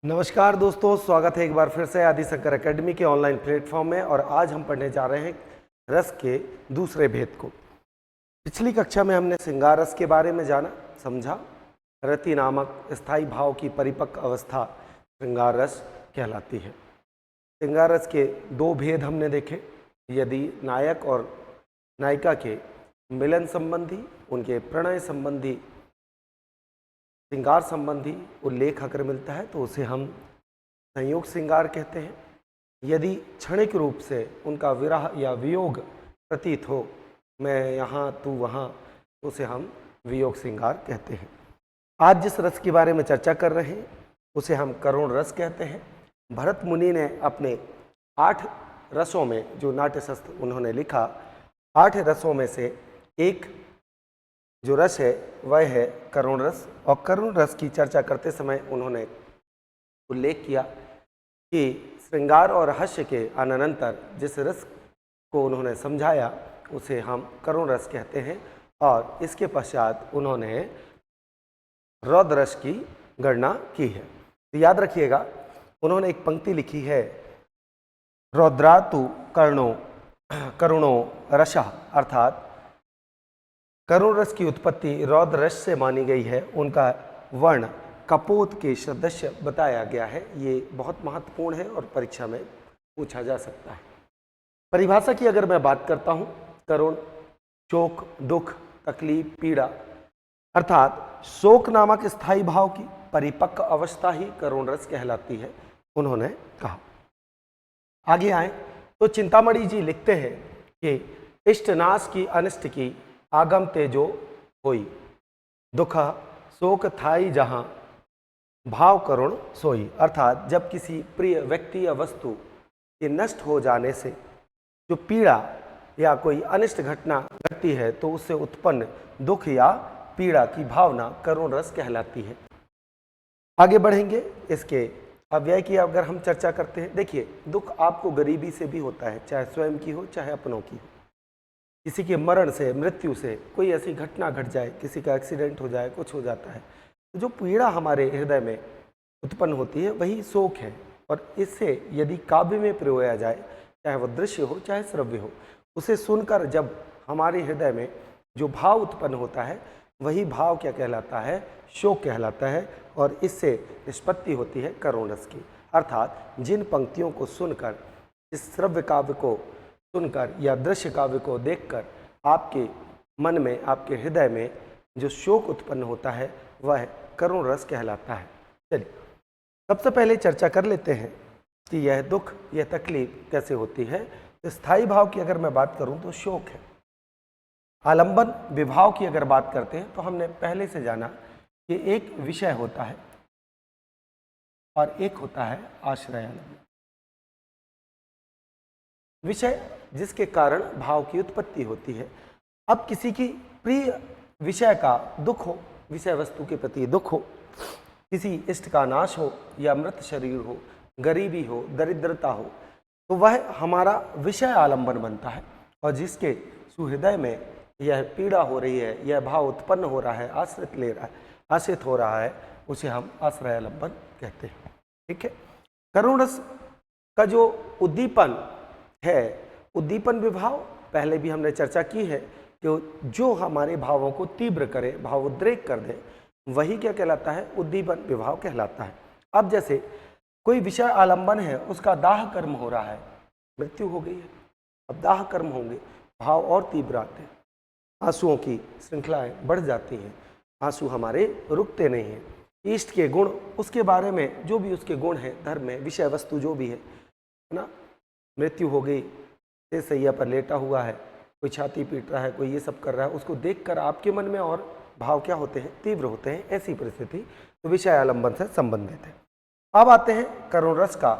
नमस्कार दोस्तों, स्वागत है एक बार फिर से आदि शंकर एकेडमी के ऑनलाइन प्लेटफॉर्म में। और आज हम पढ़ने जा रहे हैं रस के दूसरे भेद को। पिछली कक्षा में हमने श्रृंगार रस के बारे में जाना समझा। रति नामक स्थायी भाव की परिपक्व अवस्था श्रृंगार रस कहलाती है। श्रृंगार रस के दो भेद हमने देखे। यदि नायक और नायिका के मिलन संबंधी, उनके प्रणय संबंधी, श्रृंगार संबंधी उल्लेख अगर मिलता है तो उसे हम संयोग श्रृंगार कहते हैं। यदि क्षणिक रूप से उनका विरह या वियोग प्रतीत हो, मैं यहाँ तू वहाँ, तो उसे हम वियोग श्रृंगार कहते हैं। आज जिस रस के बारे में चर्चा कर रहे हैं उसे हम करुण रस कहते हैं। भरत मुनि ने अपने 8 रसों में, जो नाट्यशास्त्र उन्होंने लिखा, 8 रसों में से एक जो रस है वह है करुण रस। और करुण रस की चर्चा करते समय उन्होंने उल्लेख किया कि श्रृंगार और हास्य के अनंतर जिस रस को उन्होंने समझाया उसे हम करुण रस कहते हैं। और इसके पश्चात उन्होंने रौद्र रस की गणना की है। तो याद रखिएगा, उन्होंने एक पंक्ति लिखी है, रौद्रातु करुणो रसः, अर्थात करुण रस की उत्पत्ति रौद्र रस से मानी गई है। उनका वर्ण कपोत के सदृश बताया गया है। ये बहुत महत्वपूर्ण है और परीक्षा में पूछा जा सकता है। परिभाषा की अगर मैं बात करता हूँ, करुण शोक, दुख, तकलीफ, पीड़ा, अर्थात शोक नामक स्थायी भाव की परिपक्व अवस्था ही करुण रस कहलाती है, उन्होंने कहा। आगे आए तो चिंतामणि जी लिखते हैं कि इष्टनाश की अनिष्ट की आगम तेजो होई, दुख शोक थाई जहां भाव करुण सोई। अर्थात जब किसी प्रिय व्यक्ति या वस्तु के नष्ट हो जाने से जो पीड़ा या कोई अनिष्ट घटना घटती है तो उससे उत्पन्न दुख या पीड़ा की भावना करुण रस कहलाती है। आगे बढ़ेंगे, इसके अव्यय की अगर हम चर्चा करते हैं। देखिए, दुख आपको गरीबी से भी होता है, चाहे स्वयं की हो चाहे अपनों की हो। किसी के मरण से, मृत्यु से, कोई ऐसी घटना घट जाए, किसी का एक्सीडेंट हो जाए, कुछ हो जाता है, तो जो पीड़ा हमारे हृदय में उत्पन्न होती है वही शोक है। और इससे यदि काव्य में प्रयोया जाए, चाहे वह दृश्य हो चाहे श्रव्य हो, उसे सुनकर जब हमारे हृदय में जो भाव उत्पन्न होता है वही भाव क्या कहलाता है? शोक कहलाता है। और इससे निष्पत्ति होती है करुण रस की। अर्थात जिन पंक्तियों को सुनकर, इस श्रव्य काव्य को सुनकर या दृश्य काव्य को देखकर आपके मन में, आपके हृदय में जो शोक उत्पन्न होता है वह करुण रस कहलाता है। चलिए, सबसे पहले चर्चा कर लेते हैं कि यह दुख, यह तकलीफ कैसे होती है। तो स्थायी भाव की अगर मैं बात करूं तो शोक है। आलंबन विभाव की अगर बात करते हैं तो हमने पहले से जाना कि एक विषय होता है और एक होता है आश्रय आलंबन। विषय जिसके कारण भाव की उत्पत्ति होती है। अब किसी की प्रिय विषय का दुख हो, विषय वस्तु के प्रति दुख हो, किसी इष्ट का नाश हो या मृत शरीर हो, गरीबी हो, दरिद्रता हो, तो वह हमारा विषय आलंबन बनता है। और जिसके सुहृदय में यह पीड़ा हो रही है, यह भाव उत्पन्न हो रहा है, आश्रित हो रहा है, उसे हम आश्रय आलंबन कहते हैं। ठीक है। करुण रस का जो उद्दीपन है, उद्दीपन विभाव, पहले भी हमने चर्चा की है कि जो हमारे भावों को तीव्र करे, भावोद्रेक कर दे, वही क्या कहलाता है? उद्दीपन विभाव कहलाता है। अब जैसे कोई विषय आलंबन है, उसका दाह कर्म हो रहा है, मृत्यु हो गई है, अब दाह कर्म होंगे, भाव और तीव्र आते हैं, आंसुओं की श्रृंखलाएं बढ़ जाती हैं, आंसू हमारे रुकते नहीं हैं। इष्ट के गुण, उसके बारे में जो भी उसके गुण हैं, धर्म में विषय वस्तु जो भी है ना, मृत्यु हो गई, सैया पर लेटा हुआ है, कोई छाती पीट रहा है, कोई ये सब कर रहा है, उसको देखकर आपके मन में और भाव क्या होते हैं? तीव्र होते हैं। ऐसी परिस्थिति तो विषय आलंबन से संबंधित है। अब आते हैं करुण रस का।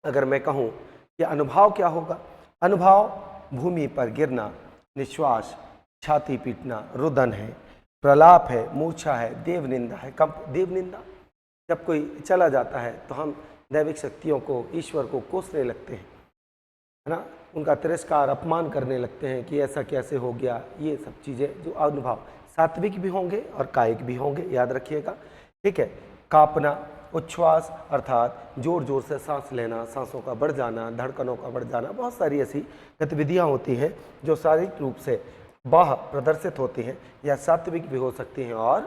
अगर मैं कहूँ कि अनुभव क्या होगा? अनुभव भूमि पर गिरना, निश्वास, छाती पीटना, रुदन है, प्रलाप है, मूर्छा है, देवनिंदा है। कंप, देवनिंदा, जब कोई चला जाता है तो हम दैविक शक्तियों को, ईश्वर को कोसने लगते हैं, है ना, उनका तिरस्कार, अपमान करने लगते हैं कि ऐसा कैसे हो गया। ये सब चीज़ें जो अनुभव सात्विक भी होंगे और कायिक भी होंगे, याद रखिएगा। ठीक है। कांपना, उच्छ्वास अर्थात जोर जोर से सांस लेना, सांसों का बढ़ जाना, धड़कनों का बढ़ जाना, बहुत सारी ऐसी गतिविधियां होती हैं जो शारीरिक रूप से बाह्य प्रदर्शित होती हैं या सात्विक भी हो सकती हैं और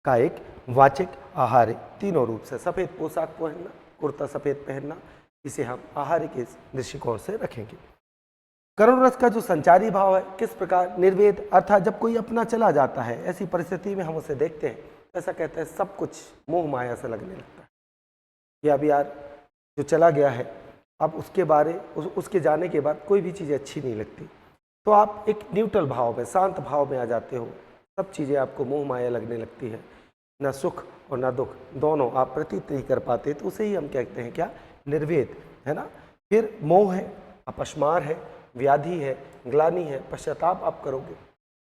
कायिक, वाचिक, आहार्य तीनों रूप से। सफ़ेद पोशाक पहनना, कुर्ता सफ़ेद पहनना, इसे हम आहार्य के दृष्टिकोण से रखेंगे। करुण रस का जो संचारी भाव है किस प्रकार, निर्वेद अर्थात जब कोई अपना चला जाता है, ऐसी परिस्थिति में हम उसे देखते हैं, ऐसा कहते हैं सब कुछ मोह माया से लगने लगता है कि अब यार जो चला गया है, अब उसके जाने के बाद कोई भी चीज़ अच्छी नहीं लगती। तो आप एक न्यूट्रल भाव में, शांत भाव में आ जाते हो, सब चीज़ें आपको मोह माया लगने लगती है, ना सुख और ना दुख दोनों आप प्रतीत नहीं कर पाते, तो उसे ही हम कहते हैं क्या, निर्वेद, है ना। फिर मोह है, अपस्मार है, व्याधि है, ग्लानि है, पश्चाताप आप करोगे,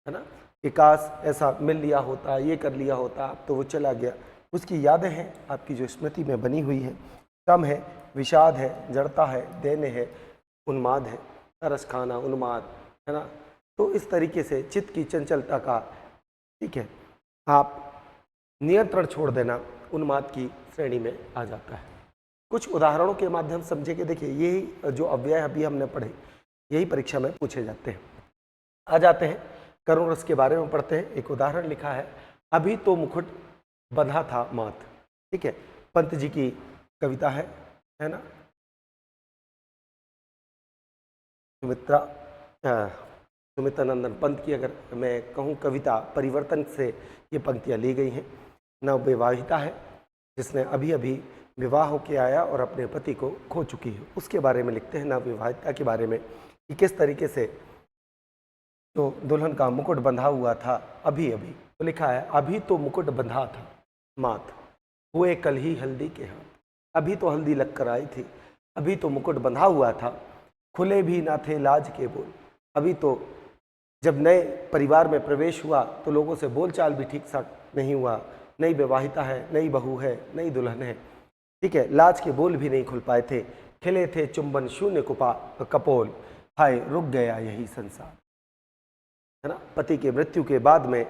है ना, कि काश ऐसा मिल लिया होता, ये कर लिया होता, अब तो वो चला गया, उसकी यादें हैं आपकी जो स्मृति में बनी हुई है। कम है, विषाद है, जड़ता है, दैन्य है, उन्माद है, तरस खाना, उन्माद, है ना। तो इस तरीके से चित्त की चंचलता का, ठीक है, आप नियंत्रण छोड़ देना उन्माद की श्रेणी में आ जाता है। कुछ उदाहरणों के माध्यम से समझेंगे। देखिए यही जो अव्यय अभी हमने पढ़े, यही परीक्षा में पूछे जाते हैं। आ जाते हैं करुण रस के बारे में पढ़ते हैं। एक उदाहरण लिखा है, अभी तो मुकुट बंधा था माथ, ठीक है, पंत जी की कविता है ना। सुमित्रानंदन पंत की अगर मैं कहूँ कविता परिवर्तन से ये पंक्तियाँ ली गई हैं। नवविवाहिता है जिसने अभी अभी विवाह होके आया और अपने पति को खो चुकी है, उसके बारे में लिखते हैं, नवविवाहिता के बारे में, कि किस तरीके से तो दुल्हन का मुकुट बंधा हुआ था अभी अभी। तो लिखा है, अभी तो मुकुट बंधा था माथ, हुए कल ही हल्दी के हाथ। अभी तो हल्दी लग कर आई थी, अभी तो मुकुट बंधा हुआ था, खुले भी ना थे लाज के बोल। अभी तो जब नए परिवार में प्रवेश हुआ तो लोगों से बोलचाल भी ठीक सा नहीं हुआ, नई विवाहिता है, नई बहू है, नई दुल्हन है, ठीक है, लाज के बोल भी नहीं खुल पाए थे। खिले थे चुंबन शून्य कपोल, हाय रुक गया यही संसार, है ना। पति के मृत्यु के बाद में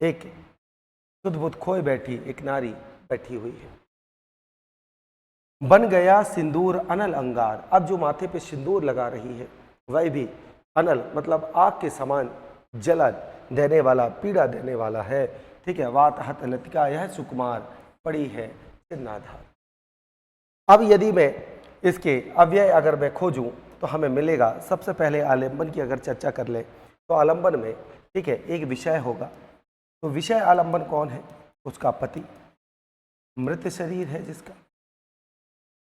एक सुध-बुध खोए बैठी एक नारी बैठी हुई है। बन गया सिंदूर अनल अंगार, अब जो माथे पे सिंदूर लगा रही है वह भी अनल मतलब आग के समान जला देने वाला, पीड़ा देने वाला है, ठीक है। वात हत लतिका यह सुकुमार, पड़ी है चिन्नाधार। अब यदि मैं इसके अव्यय अगर मैं खोजूं तो हमें मिलेगा, सबसे पहले आलंबन की अगर चर्चा कर ले तो आलंबन में, ठीक है, एक विषय होगा। तो विषय आलंबन कौन है, उसका पति, मृत शरीर है जिसका,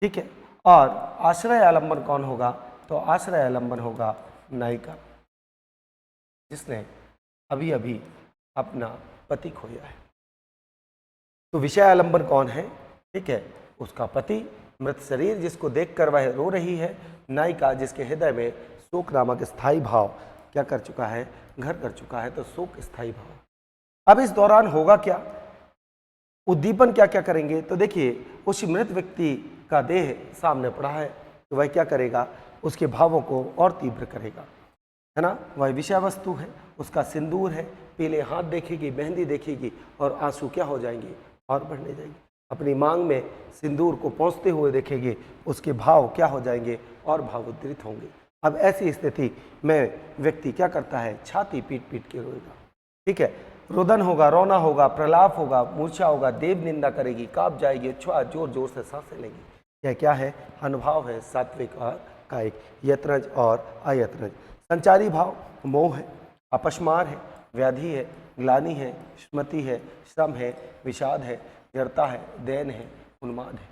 ठीक है। और आश्रय आलंबन कौन होगा, तो आश्रय आलंबन होगा नायिका जिसने अभी अभी अपना पति खोया है। तो विषय आलंबन कौन है, ठीक है, उसका पति, मृत शरीर जिसको देखकर वह रो रही है, नायिका जिसके हृदय में शोक नामक स्थायी भाव क्या कर चुका है, घर कर चुका है। तो शोक स्थायी भाव। अब इस दौरान होगा क्या, उद्दीपन क्या क्या करेंगे, तो देखिए उस मृत व्यक्ति का देह सामने पड़ा है तो वह क्या करेगा, उसके भावों को और तीव्र करेगा, है ना। वह विषय वस्तु है, उसका सिंदूर है, पीले हाथ देखेगी, मेहंदी देखेगी और आंसू क्या हो जाएंगे, और बढ़ने जाएंगे। अपनी मांग में सिंदूर को पहुँचते हुए देखेंगे, उसके भाव क्या हो जाएंगे, और भावोद्रित होंगे। अब ऐसी स्थिति में व्यक्ति क्या करता है, छाती पीट पीट के रोएगा, ठीक है, रुदन होगा, रोना होगा, प्रलाप होगा, मूर्छा होगा, देव निंदा करेगी, कांप जाएगी, जोर जोर से सांसें लेंगी। यह क्या है, अनुभाव है, सात्विक और कायिक, यत्नज और अयत्नज। संचारी भाव मोह है, अपस्मार है, व्याधि है, ग्लानि है, स्मृति है, श्रम है, विषाद है, जड़ता है, दैन है, उन्माद है।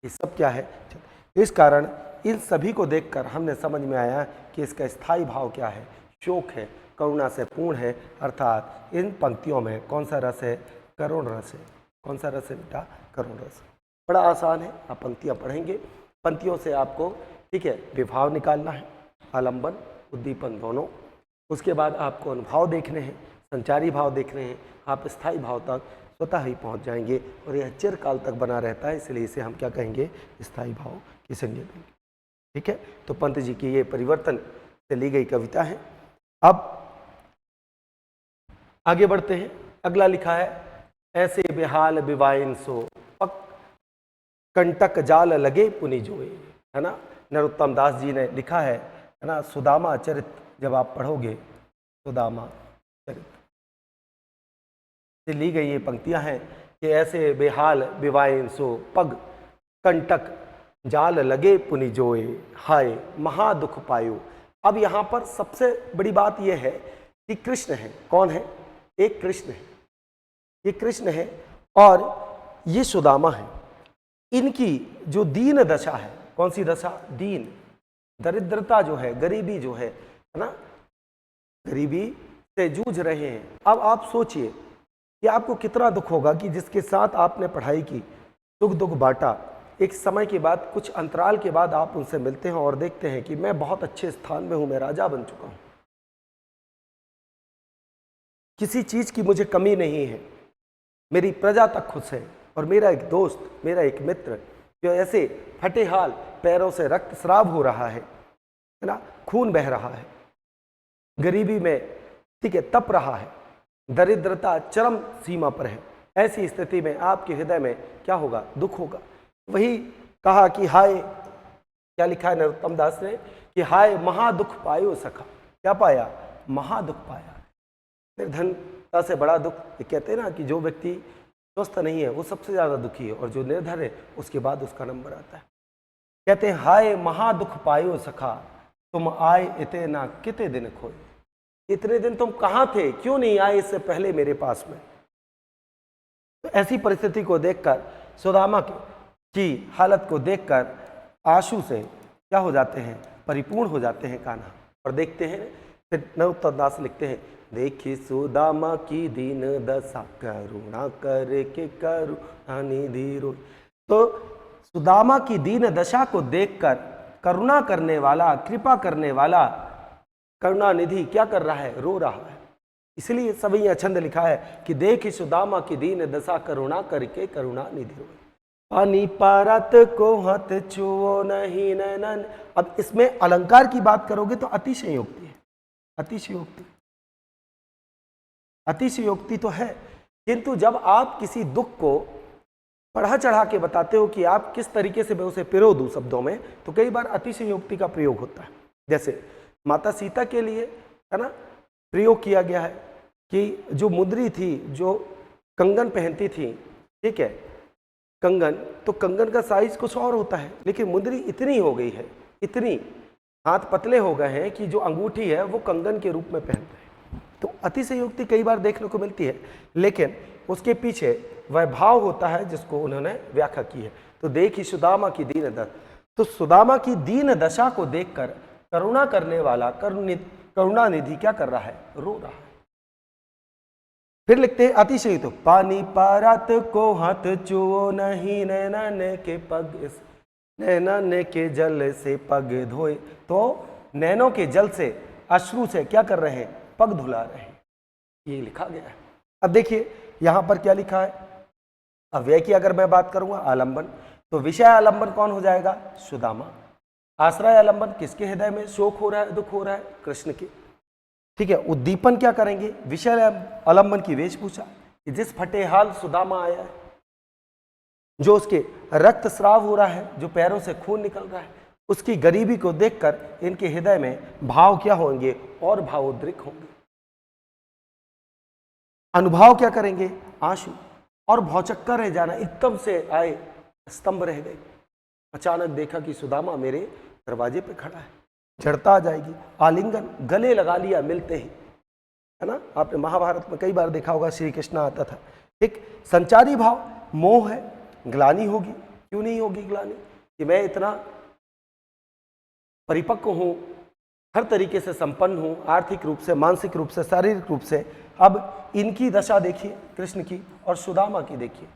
ये सब क्या है। इस कारण इन सभी को देखकर हमने समझ में आया कि इसका स्थायी भाव क्या है, शोक है, करुणा से पूर्ण है। अर्थात इन पंक्तियों में कौन सा रस है, करुण रस है। कौन सा रस है बेटा, करुण रस। बड़ा आसान है, आप पंक्तियाँ पढ़ेंगे, पंक्तियों से आपको, ठीक है, विभाव निकालना है, आलंबन उद्दीपन दोनों। उसके बाद आपको अनुभाव देखने हैं, संचारी भाव देखने हैं, आप स्थायी भाव तक स्वतः ही पहुंच जाएंगे और यह चिरकाल तक बना रहता है, इसलिए इसे हम क्या कहेंगे, स्थायी भाव की संज्ञा देंगे, ठीक है। तो पंत जी की ये परिवर्तन से ली गई कविता है। अब आगे बढ़ते हैं, अगला लिखा है, ऐसे बेहाल बिवाइन सो कंटक जाल लगे पुनि जोए, है ना। नरोत्तम दास जी ने लिखा है ना, सुदामा चरित जब आप पढ़ोगे, सुदामा चरित से ली गई ये पंक्तियां हैं कि ऐसे बेहाल विवाइन सो पग कंटक जाल लगे पुनि जोए, हाय महा दुख पायो। अब यहाँ पर सबसे बड़ी बात यह है कि कृष्ण है। कौन है? एक कृष्ण है, ये कृष्ण है और ये सुदामा है। इनकी जो दीन दशा है, कौन सी दशा? दीन, दरिद्रता जो है, गरीबी जो है ना, गरीबी से जूझ रहे हैं। अब आप सोचिए कि आपको कितना दुख होगा कि जिसके साथ आपने पढ़ाई की, सुख दुख बांटा, एक समय के बाद, कुछ अंतराल के बाद आप उनसे मिलते हैं और देखते हैं कि मैं बहुत अच्छे स्थान में हूं, मैं राजा बन चुका हूं, किसी चीज की मुझे कमी नहीं है, मेरी प्रजा तक खुश है, और मेरा एक दोस्त, मेरा एक मित्र जो ऐसे फटे हाल, पैरों से रक्त स्राव हो रहा है ना, खून बह रहा है, गरीबी में, ठीक है, तप रहा है, दरिद्रता चरम सीमा पर है। ऐसी स्थिति में आपके हृदय में क्या होगा? दुख होगा। वही कहा कि हाय, क्या लिखा है नरोत्तम दास ने कि हाय महादुख पायो सखा। क्या पाया? महादुख पाया। निर्धनता से बड़ा दुख, ये कहते हैं ना कि जो व्यक्ति स्वस्थ नहीं है वो सबसे ज्यादा दुखी है, और जो निर्धन है उसके बाद उसका नंबर आता है। कहते हैं हाय महादुख पायो सखा, तुम आए इतना किते दिन खोए। इतने दिन तुम कहाँ थे, क्यों नहीं आए इससे पहले मेरे पास में? तो ऐसी परिस्थिति को देखकर, सुदामा की हालत को देखकर आंसू से क्या हो जाते हैं? परिपूर्ण हो जाते हैं कान्हा। और देखते हैं फिर नरोत्तम दास लिखते हैं, देखी सुदामा की दीन दशा, करुणा करके करुणा निधि रोई। तो सुदामा की दीन दशा को देखकर करुणा करने वाला, कृपा करने वाला करुणा निधि क्या कर रहा है? रो रहा है। इसलिए सवैया छंद लिखा है कि देखी सुदामा की दीन दशा, करुणा करके करुणा निधि रोई। पानी पारत को हाथ छुओ नहीं नैनन। अब इसमें अलंकार की बात करोगे तो अतिशयोक्ति है, अतिशयोक्ति, अतिशयोक्ति तो है, किंतु जब आप किसी दुख को बढ़ा चढ़ा के बताते हो कि आप किस तरीके से मैं उसे पिरो दूं शब्दों में, तो कई बार अतिशयोक्ति का प्रयोग होता है। जैसे माता सीता के लिए, है ना, प्रयोग किया गया है कि जो मुद्री थी, जो कंगन पहनती थी, ठीक है, कंगन, तो कंगन का साइज कुछ और होता है, लेकिन मुद्री इतनी हो गई है, इतनी हाथ पतले हो गए हैं कि जो अंगूठी है वो कंगन के रूप में पहनते हैं। तो अतिशयोक्ति कई बार देखने को मिलती है, लेकिन उसके पीछे वह भाव होता है जिसको उन्होंने व्याख्या की है। तो देखी सुदामा की दीन दशा, तो सुदामा की दीन दशा को देखकर करुणा करने वाला करुणा निधि क्या कर रहा है? रो रहा है। फिर लिखते हैं अतिशय, तो पानी पारत को हाथ चुओ नहीं, नैना के पग, नैना के जल से पग धोए। तो नैनों के जल से, अश्रु से क्या कर रहे हैं? पग धुला रहे हैं, ये लिखा गया है। अब देखिए यहां पर क्या लिखा है। अव्यय की अगर मैं बात करूंगा, आलंबन, तो विषय आलंबन कौन हो जाएगा? सुदामा। आश्रय आलंबन, किसके हृदय में शोक हो रहा है, दुख हो रहा है? कृष्ण के, ठीक है। उद्दीपन क्या करेंगे? विषय आलंबन की वेशभूषा, जिस फटे हाल सुदामा आया है, जो उसके रक्त स्राव हो रहा है, जो पैरों से खून निकल रहा है, उसकी गरीबी को देखकर इनके हृदय में भाव क्या होंगे? और भावोद्रिक होंगे। अनुभव क्या करेंगे? आंसू और भौचक्का रह जाना। एकदम से आए, स्तंभ रह गए, अचानक देखा कि सुदामा मेरे दरवाजे पे खड़ा है, जड़ता आ जाएगी। आलिंगन, गले लगा लिया मिलते ही, है ना। आपने महाभारत में कई बार देखा होगा, श्री कृष्ण आता था। एक संचारी भाव, मोह है, ग्लानि होगी। क्यों नहीं होगी ग्लानि? कि मैं इतना परिपक्व हूं, हर तरीके से संपन्न हूं, आर्थिक रूप से, मानसिक रूप से, शारीरिक रूप से। अब इनकी दशा देखिए, कृष्ण की और सुदामा की देखिए,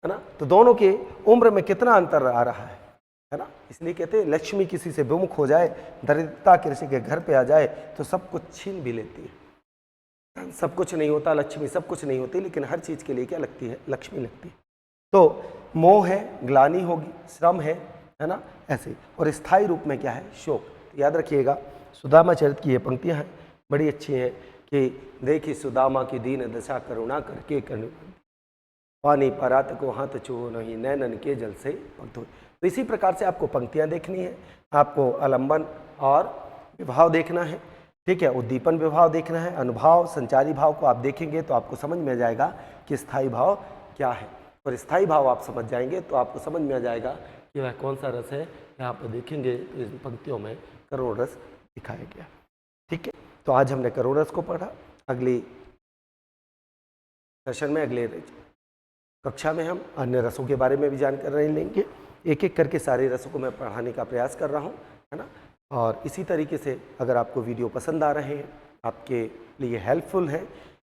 है ना। तो दोनों के उम्र में कितना अंतर आ रहा है ना। इसलिए कहते हैं लक्ष्मी किसी से विमुख हो जाए, दरिद्रता किसी के घर पे आ जाए तो सब कुछ छीन भी लेती है। सब कुछ नहीं होता, लक्ष्मी सब कुछ नहीं होती, लेकिन हर चीज के लिए क्या लगती है? लक्ष्मी लगती है। तो मोह है, ग्लानि होगी, श्रम है ना, ऐसे। और स्थायी रूप में क्या है? शोक। तो याद रखिएगा, सुदामा चरित की ये पंक्तियां हैं, बड़ी अच्छी हैं कि देखी सुदामा की दीन दशा, करुणा करके पानी परात को हाथ छुओ नहीं, नैनन के जल से पग धोए। तो इसी प्रकार से आपको पंक्तियाँ देखनी है, आपको आलम्बन और विभाव देखना है, ठीक है, उद्दीपन विभाव देखना है, अनुभाव संचारी भाव को आप देखेंगे तो आपको समझ में आ जाएगा कि स्थायी भाव क्या है। और स्थायी भाव आप समझ जाएंगे तो आपको समझ में आ जाएगा कि वह कौन सा रस है। यहाँ पर देखेंगे तो इन पंक्तियों में करुण रस दिखाया गया। ठीक है, तो आज हमने करुण रस को पढ़ा। अगली सेशन में, अगले कक्षा में हम अन्य रसों के बारे में भी जानकारी लेंगे। एक एक करके सारे रसों को मैं पढ़ाने का प्रयास कर रहा हूँ, है ना। और इसी तरीके से अगर आपको वीडियो पसंद आ रहे हैं, आपके लिए हेल्पफुल है,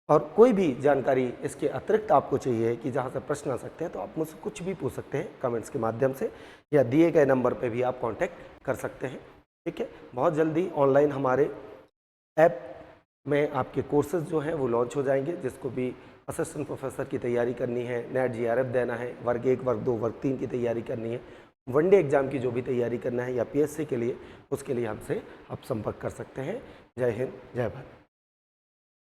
और कोई भी जानकारी इसके अतिरिक्त आपको चाहिए कि जहाँ से प्रश्न आ सकते हैं, तो आप मुझसे कुछ भी पूछ सकते हैं कमेंट्स के माध्यम से, या दिए गए नंबर पे भी आप कांटेक्ट कर सकते हैं। ठीक है, बहुत जल्दी ऑनलाइन हमारे ऐप में आपके कोर्सेज जो हैं वो लॉन्च हो जाएंगे। जिसको भी असिस्टेंट प्रोफेसर की तैयारी करनी है, नेट GRF देना है, वर्ग 1 वर्ग 2 वर्ग 3 की तैयारी करनी है, वनडे एग्जाम की जो भी तैयारी करना है, या PSC के लिए, उसके लिए हमसे आप संपर्क कर सकते हैं। जय हिंद, जय भारत।